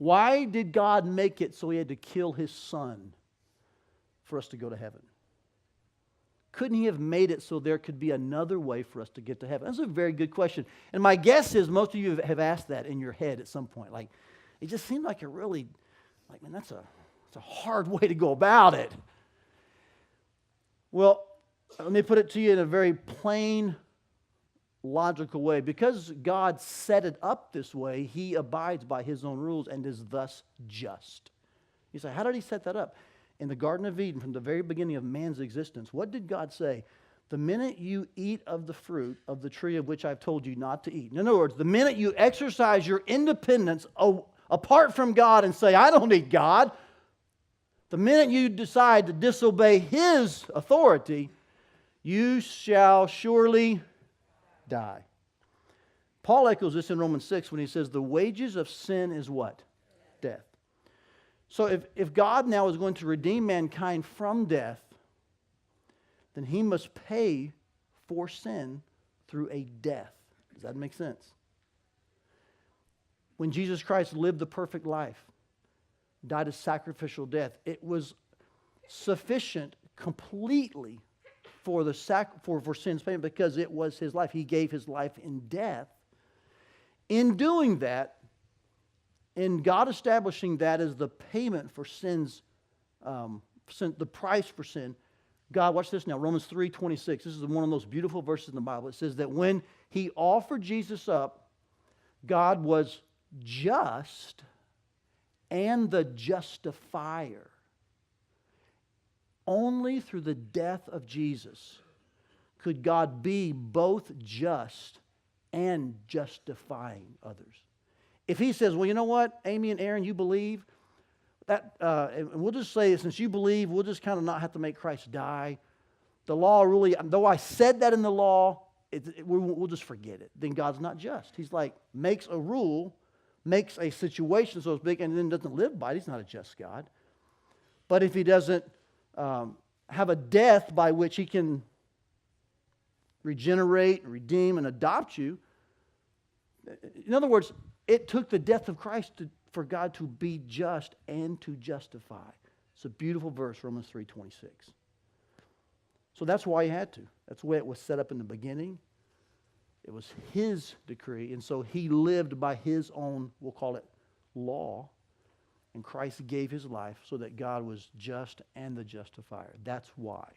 Why did God make it so He had to kill His Son for us to go to heaven? Couldn't He have made it so there could be another way for us to get to heaven? That's a very good question. And my guess is most of you have asked that in your head at some point. Like, it just seemed like man, that's a hard way to go about it. Well, let me put it to you in a very plain, logical way. Because God set it up this way, He abides by His own rules and is thus just. You say, how did He set that up? In the Garden of Eden, from the very beginning of man's existence, what did God say? The minute you eat of the fruit of the tree of which I've told you not to eat. In other words, the minute you exercise your independence apart from God and say, I don't need God, the minute you decide to disobey His authority, you shall surely die. Paul echoes this in Romans 6 when he says, the wages of sin is what? Death. So if God now is going to redeem mankind from death, then He must pay for sin through a death. Does that make sense? When Jesus Christ lived the perfect life, died a sacrificial death, it was sufficient completely for for sin's payment because it was His life. He gave His life in death. In doing that, in God establishing that as the payment for sin's, the price for sin, God, watch this now, Romans 3:26. This is one of the most beautiful verses in the Bible. It says that when He offered Jesus up, God was just and the justifier. Only through the death of Jesus could God be both just and justifying others. If He says, well, you know what, Amy and Aaron, you believe, that, and we'll just say, since you believe, we'll just kind of not have to make Christ die. The law really, though I said that in the law, we'll just forget it. Then God's not just. He's like, makes a rule, makes a situation so big, and then doesn't live by it. He's not a just God. But if He doesn't have a death by which He can regenerate, redeem, and adopt you, in other words, it took the death of Christ for God to be just and to justify. It's a beautiful verse, Romans 3:26. So that's why He had to. That's the way it was set up in the beginning. It was His decree, and so He lived by His own, we'll call it, law. And Christ gave His life so that God was just and the justifier. That's why.